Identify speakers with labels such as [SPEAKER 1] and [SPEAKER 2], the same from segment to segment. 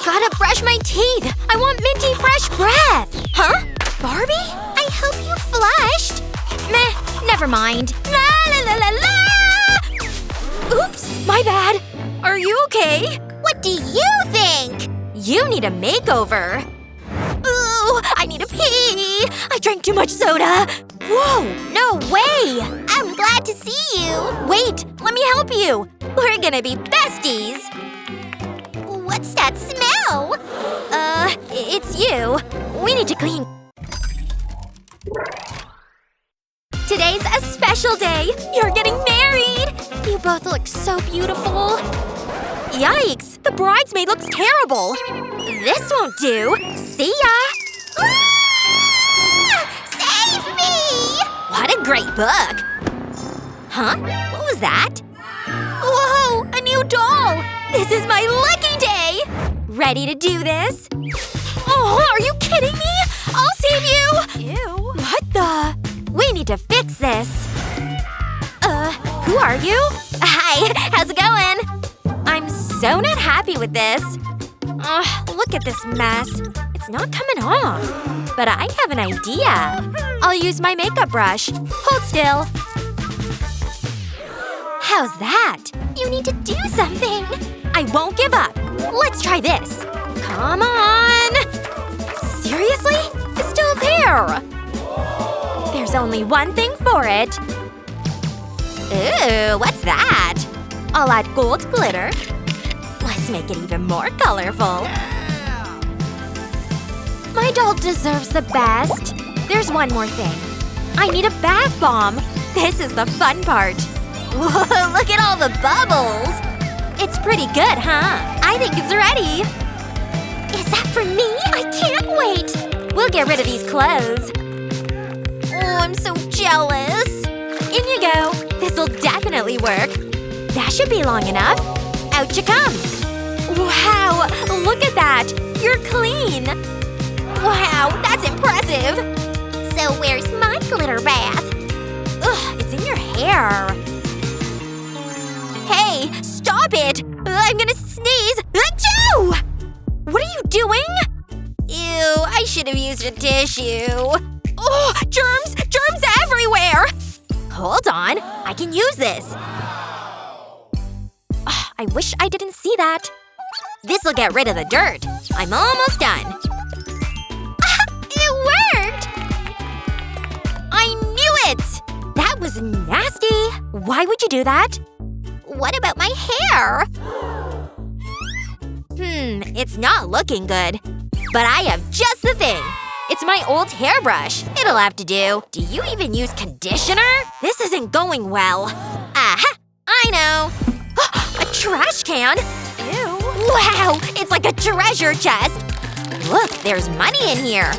[SPEAKER 1] Gotta brush my teeth. I want minty fresh breath. Huh? Barbie? I hope you flushed. Meh, never mind. La la la la la! Oops, my bad. Are you okay? What do you think? You need a makeover. Ooh, I need a pee. I drank too much soda. Whoa, no way. I'm glad to see you. Wait, let me help you. We're gonna be besties. What's that smell? It's you. We need to clean. Today's a special day. You're getting married. You both look so beautiful. Yikes, the bridesmaid looks terrible. This won't do. See ya. Ah! Save me! What a great book. Huh? What was that? Whoa, a new doll! This is my lucky day! Ready to do this? Oh, are you kidding me? I'll save you! Ew. What the? We need to fix this. Who are you? Hi, how's it going? I'm so not happy with this. Look at this mess. It's not coming off. But I have an idea. I'll use my makeup brush. Hold still. How's that? You need to do something. I won't give up. Let's try this. Come on. Seriously? It's still there. There's only one thing for it. Ooh, what's that? I'll add gold glitter. Let's make it even more colorful. My doll deserves the best. There's one more thing. I need a bath bomb. This is the fun part. Whoa, look at all the bubbles! It's pretty good, huh? I think it's ready. Is that for me? I can't wait! We'll get rid of these clothes. Oh, I'm so jealous. In you go. This'll definitely work. That should be long enough. Out you come. Wow, look at that. You're clean. Wow, that's impressive. So where's my glitter bath? Ugh, it's in your hair. Hey, stop it! I'm gonna sneeze! Achoo! What are you doing? Ew, I should have used a tissue. Oh, germs! Germs everywhere! Hold on, I can use this. I wish I didn't see that. This'll get rid of the dirt. I'm almost done. It worked! I knew it! That was nasty. Why would you do that? What about my hair? It's not looking good. But I have just the thing. It's my old hairbrush. It'll have to do. Do you even use conditioner? This isn't going well. Aha! I know. A trash can? Ew. Wow! It's like a treasure chest! Look, there's money in here.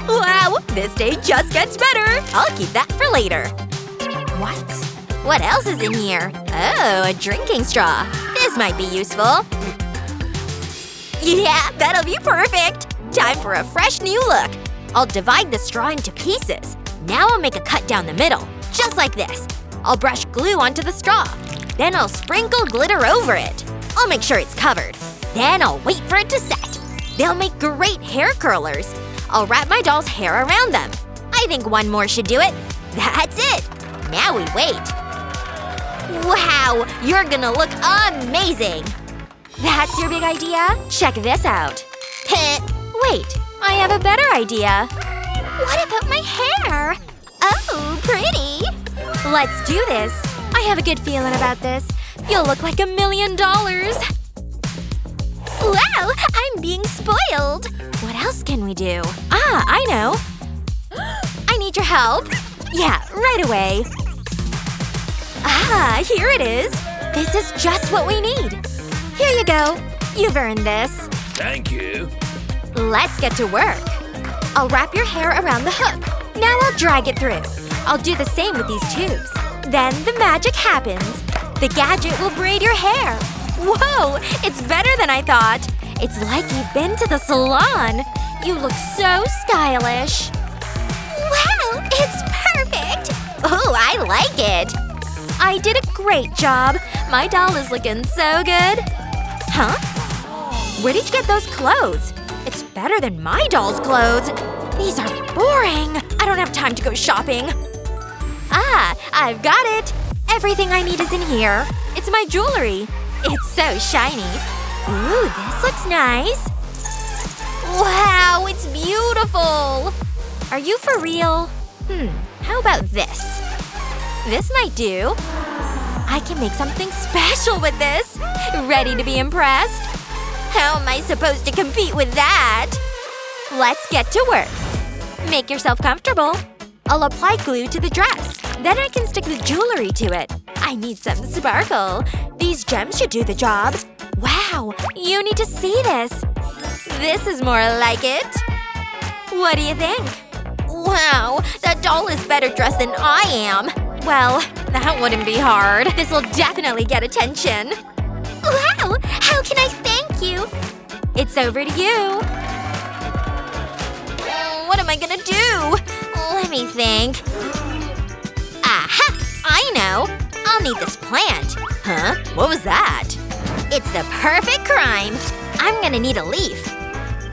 [SPEAKER 1] Wow! This day just gets better! I'll keep that for later. What? What else is in here? Oh, a drinking straw. This might be useful. Yeah, that'll be perfect! Time for a fresh new look. I'll divide the straw into pieces. Now I'll make a cut down the middle. Just like this. I'll brush glue onto the straw. Then I'll sprinkle glitter over it. I'll make sure it's covered. Then I'll wait for it to set. They'll make great hair curlers. I'll wrap my doll's hair around them. I think one more should do it. That's it! Now we wait. Wow! You're gonna look amazing! That's your big idea? Check this out. Wait, I have a better idea. What about my hair? Oh, pretty! Let's do this. I have a good feeling about this. You'll look like $1 million. Wow! I'm being spoiled! What else can we do? Ah, I know! I need your help. Yeah, right away. Ah, here it is. This is just what we need. Here you go. You've earned this.
[SPEAKER 2] Thank you.
[SPEAKER 1] Let's get to work. I'll wrap your hair around the hook. Now I'll drag it through. I'll do the same with these tubes. Then the magic happens. The gadget will braid your hair. Whoa! It's better than I thought. It's like you've been to the salon. You look so stylish. Wow! It's perfect! Oh, I like it! I did a great job. My doll is looking so good. Huh? Where did you get those clothes? It's better than my doll's clothes. These are boring. I don't have time to go shopping. Ah, I've got it. Everything I need is in here. It's my jewelry. It's so shiny. Ooh, this looks nice. Wow, it's beautiful. Are you for real? How about this? This might do. I can make something special with this. Ready to be impressed? How am I supposed to compete with that? Let's get to work. Make yourself comfortable. I'll apply glue to the dress. Then I can stick the jewelry to it. I need some sparkle. These gems should do the job. Wow, you need to see this. This is more like it. What do you think? Wow, that doll is better dressed than I am. Well, that wouldn't be hard. This'll definitely get attention. Wow, how can I thank you? It's over to you. What am I gonna do? Let me think. Aha! I know! I'll need this plant. Huh? What was that? It's the perfect crime. I'm gonna need a leaf.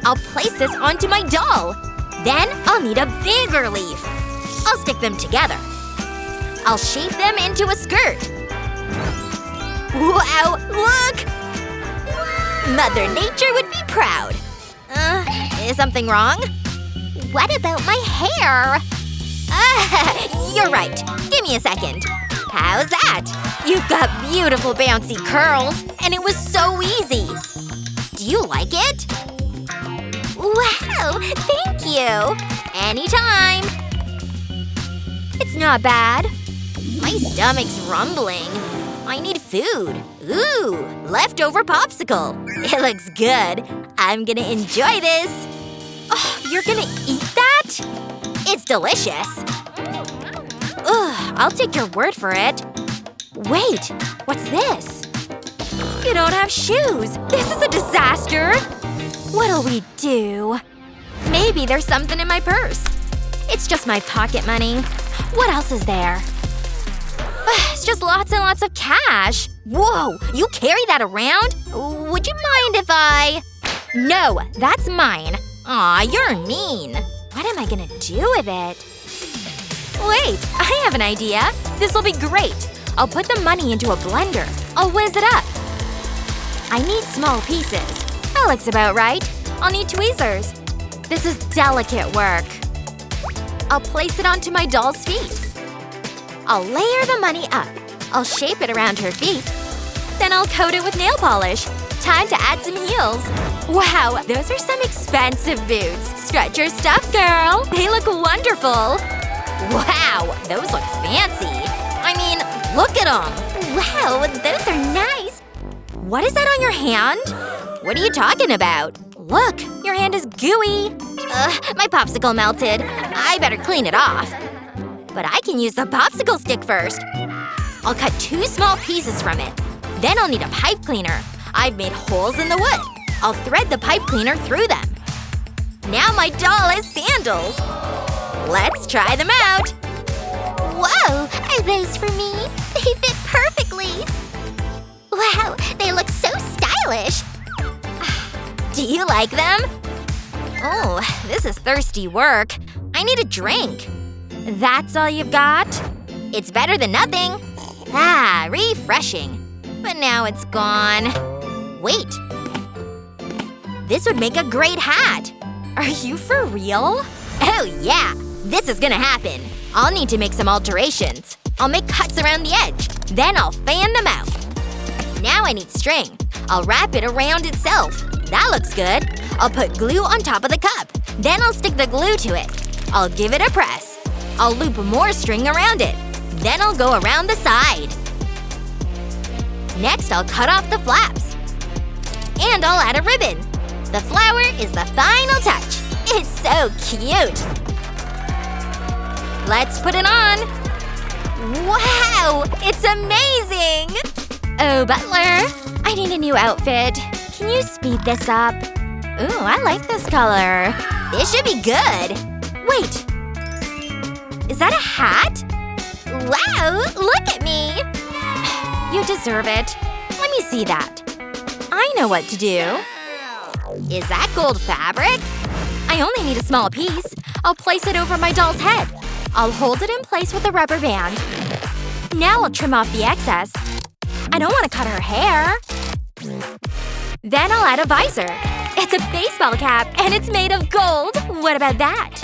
[SPEAKER 1] I'll place this onto my doll. Then I'll need a bigger leaf. I'll stick them together. I'll shape them into a skirt. Wow, look! Mother Nature would be proud. Is something wrong? What about my hair? You're right. Give me a second. How's that? You've got beautiful bouncy curls, and it was so easy. Do you like it? Wow, thank you. Anytime. It's not bad. My stomach's rumbling. I need food. Ooh, leftover popsicle. It looks good. I'm gonna enjoy this. Oh, you're gonna eat that? It's delicious. Ugh, I'll take your word for it. Wait, what's this? You don't have shoes. This is a disaster. What'll we do? Maybe there's something in my purse. It's just my pocket money. What else is there? It's just lots and lots of cash. Whoa, you carry that around? Would you mind if I… No, that's mine. Aw, you're mean. What am I gonna do with it? Wait, I have an idea. This'll be great. I'll put the money into a blender. I'll whiz it up. I need small pieces. That looks about right. I'll need tweezers. This is delicate work. I'll place it onto my doll's feet. I'll layer the money up. I'll shape it around her feet. Then I'll coat it with nail polish. Time to add some heels. Wow, those are some expensive boots. Stretch your stuff, girl. They look wonderful. Wow, those look fancy. I mean, look at them. Wow, those are nice. What is that on your hand? What are you talking about? Look, your hand is gooey. My popsicle melted. I better clean it off. But I can use the popsicle stick first. I'll cut 2 small pieces from it. Then I'll need a pipe cleaner. I've made holes in the wood. I'll thread the pipe cleaner through them. Now my doll has sandals. Let's try them out. Whoa, are those for me? They fit perfectly. Wow, they look so stylish. Do you like them? Oh, this is thirsty work. I need a drink. That's all you've got? It's better than nothing. Ah, refreshing. But now it's gone. Wait. This would make a great hat. Are you for real? Oh yeah, this is gonna happen. I'll need to make some alterations. I'll make cuts around the edge. Then I'll fan them out. Now I need string. I'll wrap it around itself. That looks good. I'll put glue on top of the cup. Then I'll stick the glue to it. I'll give it a press. I'll loop more string around it. Then I'll go around the side. Next, I'll cut off the flaps. And I'll add a ribbon. The flower is the final touch. It's so cute. Let's put it on. Wow! It's amazing! Oh, butler. I need a new outfit. Can you speed this up? Ooh, I like this color. This should be good. Wait. Is that a hat? Wow! Look at me! You deserve it. Let me see that. I know what to do. Is that gold fabric? I only need a small piece. I'll place it over my doll's head. I'll hold it in place with a rubber band. Now I'll trim off the excess. I don't want to cut her hair. Then I'll add a visor. It's a baseball cap, and it's made of gold. What about that?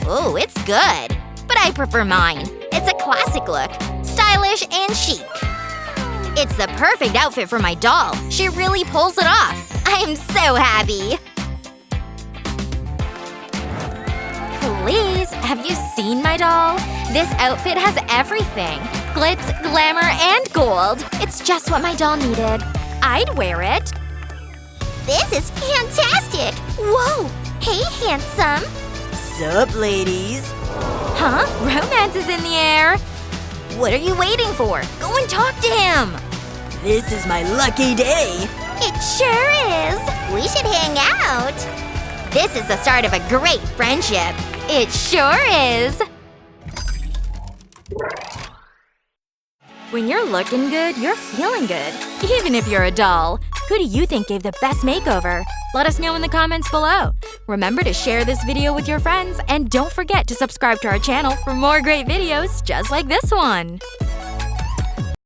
[SPEAKER 1] Ooh, it's good. But I prefer mine. It's a classic look. Stylish and chic. It's the perfect outfit for my doll. She really pulls it off. I'm so happy. Please, have you seen my doll? This outfit has everything. Glitz, glamour, and gold. It's just what my doll needed. I'd wear it. This is fantastic! Whoa! Hey, handsome! Sup, ladies? Huh? Romance is in the air. What are you waiting for? Go and talk to him! This is my lucky day. It sure is. We should hang out. This is the start of a great friendship. It sure is. When you're looking good, you're feeling good. Even if you're a doll. Who do you think gave the best makeover? Let us know in the comments below. Remember to share this video with your friends, and don't forget to subscribe to our channel for more great videos just like this one.